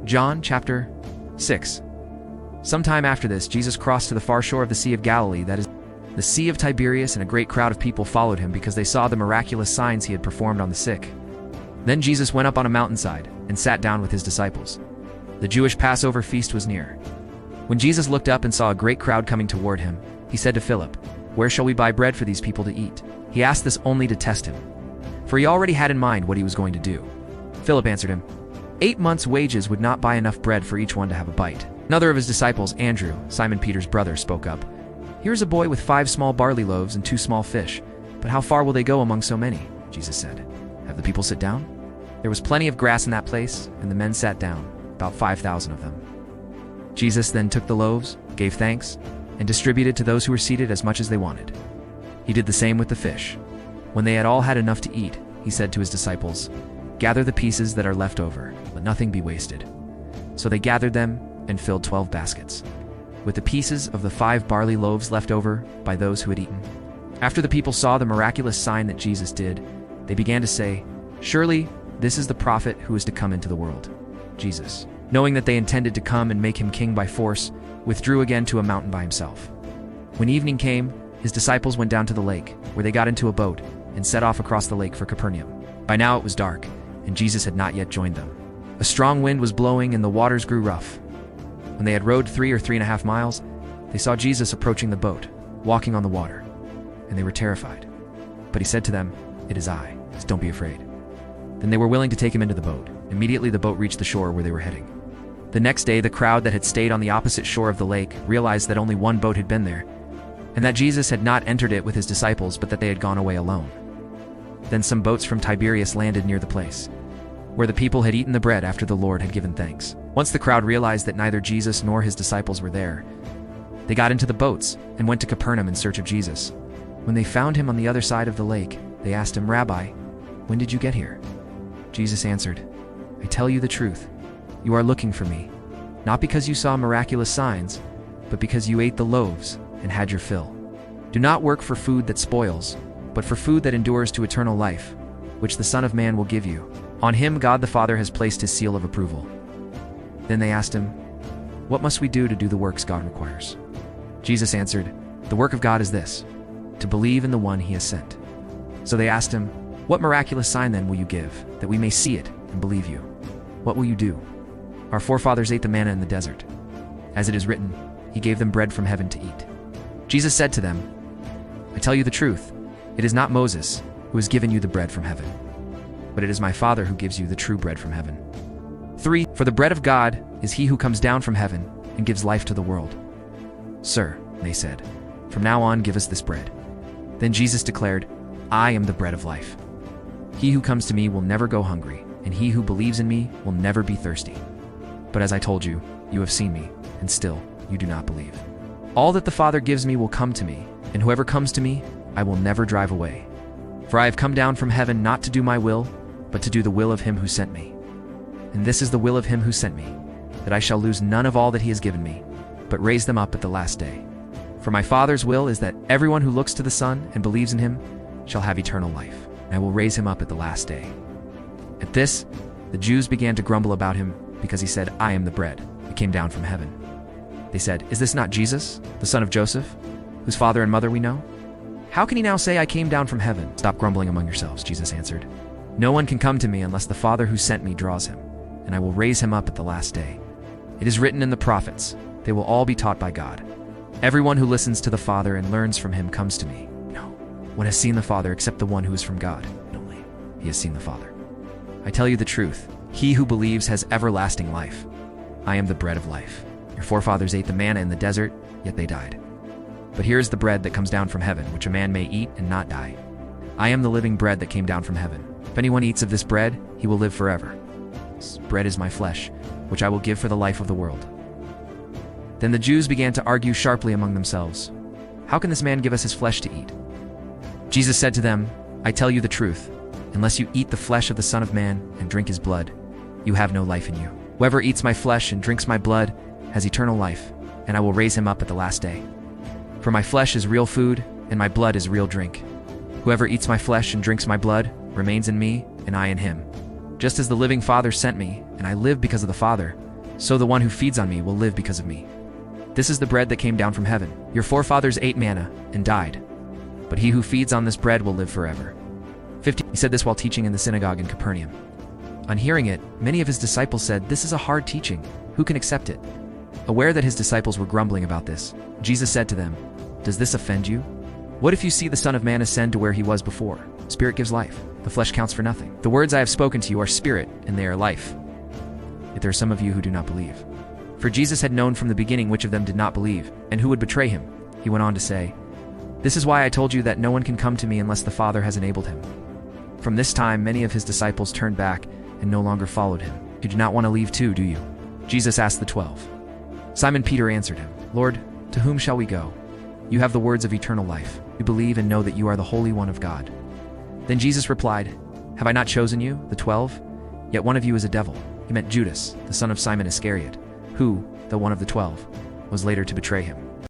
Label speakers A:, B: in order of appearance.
A: John chapter 6. Sometime after this, Jesus crossed to the far shore of the Sea of Galilee, that is, the Sea of Tiberias, and a great crowd of people followed him because they saw the miraculous signs he had performed on the sick. Then Jesus went up on a mountainside and sat down with his disciples. The Jewish Passover Feast was near. When Jesus looked up and saw a great crowd coming toward him, he said to Philip, "Where shall we buy bread for these people to eat?" He asked this only to test him, for he already had in mind what he was going to do. Philip answered him, 8 months' wages would not buy enough bread for each one to have a bite. Another of his disciples, Andrew, Simon Peter's brother, spoke up. "Here is a boy with 5 small barley loaves and 2 small fish, but how far will they go among so many?" Jesus said, "Have the people sit down?" There was plenty of grass in that place, and the men sat down, about 5,000 of them. Jesus then took the loaves, gave thanks, and distributed to those who were seated as much as they wanted. He did the same with the fish. When they had all had enough to eat, he said to his disciples, "Gather the pieces that are left over, let nothing be wasted." So they gathered them and filled 12 baskets, with the pieces of the 5 barley loaves left over by those who had eaten. After the people saw the miraculous sign that Jesus did, they began to say, "Surely this is the prophet who is to come into the world." Jesus, knowing that they intended to come and make him king by force, withdrew again to a mountain by himself. When evening came, his disciples went down to the lake, where they got into a boat and set off across the lake for Capernaum. By now it was dark, and Jesus had not yet joined them. A strong wind was blowing and the waters grew rough. When they had rowed 3 or 3.5 miles, they saw Jesus approaching the boat, walking on the water, and they were terrified. But he said to them, "It is I, so don't be afraid." Then they were willing to take him into the boat. Immediately the boat reached the shore where they were heading. The next day the crowd that had stayed on the opposite shore of the lake realized that only one boat had been there, and that Jesus had not entered it with his disciples, but that they had gone away alone. Then some boats from Tiberias landed near the place, where the people had eaten the bread after the Lord had given thanks. Once the crowd realized that neither Jesus nor his disciples were there, they got into the boats and went to Capernaum in search of Jesus. When they found him on the other side of the lake, they asked him, "Rabbi, when did you get here?" Jesus answered, "I tell you the truth. You are looking for me, not because you saw miraculous signs, but because you ate the loaves and had your fill. Do not work for food that spoils, but for food that endures to eternal life, which the Son of Man will give you. On him God the Father has placed his seal of approval." Then they asked him, "What must we do to do the works God requires?" Jesus answered, "The work of God is this, to believe in the one he has sent." So they asked him, "What miraculous sign then will you give, that we may see it and believe you? What will you do? Our forefathers ate the manna in the desert. As it is written, he gave them bread from heaven to eat." Jesus said to them, "I tell you the truth, it is not Moses who has given you the bread from heaven, but it is my Father who gives you the true bread from heaven. 3. For the bread of God is he who comes down from heaven and gives life to the world." "Sir," they said, "from now on give us this bread." Then Jesus declared, "I am the bread of life. He who comes to me will never go hungry, and he who believes in me will never be thirsty. But as I told you, you have seen me, and still you do not believe. All that the Father gives me will come to me, and whoever comes to me, I will never drive away. For I have come down from heaven not to do my will, but to do the will of him who sent me. And this is the will of him who sent me, that I shall lose none of all that he has given me, but raise them up at the last day. For my Father's will is that everyone who looks to the Son and believes in him shall have eternal life, and I will raise him up at the last day." At this, the Jews began to grumble about him, because he said, "I am the bread that came down from heaven." They said, "Is this not Jesus, the son of Joseph, whose father and mother we know? How can he now say, 'I came down from heaven'?" "Stop grumbling among yourselves," Jesus answered. "No one can come to me unless the Father who sent me draws him, and I will raise him up at the last day. It is written in the prophets, they will all be taught by God. Everyone who listens to the Father and learns from him comes to me. No one has seen the Father except the one who is from God. Only he has seen the Father. I tell you the truth, he who believes has everlasting life. I am the bread of life. Your forefathers ate the manna in the desert, yet they died. But here is the bread that comes down from heaven, which a man may eat and not die. I am the living bread that came down from heaven. If anyone eats of this bread, he will live forever. This bread is my flesh, which I will give for the life of the world." Then the Jews began to argue sharply among themselves, "How can this man give us his flesh to eat?" Jesus said to them, "I tell you the truth, unless you eat the flesh of the Son of Man and drink his blood, you have no life in you. Whoever eats my flesh and drinks my blood has eternal life, and I will raise him up at the last day. For my flesh is real food, and my blood is real drink. Whoever eats my flesh and drinks my blood remains in me, and I in him. Just as the living Father sent me, and I live because of the Father, so the one who feeds on me will live because of me. This is the bread that came down from heaven. Your forefathers ate manna and died, but he who feeds on this bread will live forever." 15. He said this while teaching in the synagogue in Capernaum. On hearing it, many of his disciples said, "This is a hard teaching. Who can accept it?" Aware that his disciples were grumbling about this, Jesus said to them, "Does this offend you? What if you see the Son of Man ascend to where he was before? Spirit gives life. The flesh counts for nothing. The words I have spoken to you are spirit, and they are life. Yet there are some of you who do not believe." For Jesus had known from the beginning which of them did not believe, and who would betray him. He went on to say, "This is why I told you that no one can come to me unless the Father has enabled him." From this time, many of his disciples turned back and no longer followed him. "You do not want to leave too, do you?" Jesus asked the 12. Simon Peter answered him, "Lord, to whom shall we go? You have the words of eternal life. We believe and know that you are the Holy One of God." Then Jesus replied, "Have I not chosen you, the 12? Yet one of you is a devil." He meant Judas, the son of Simon Iscariot, who, though one of the 12, was later to betray him.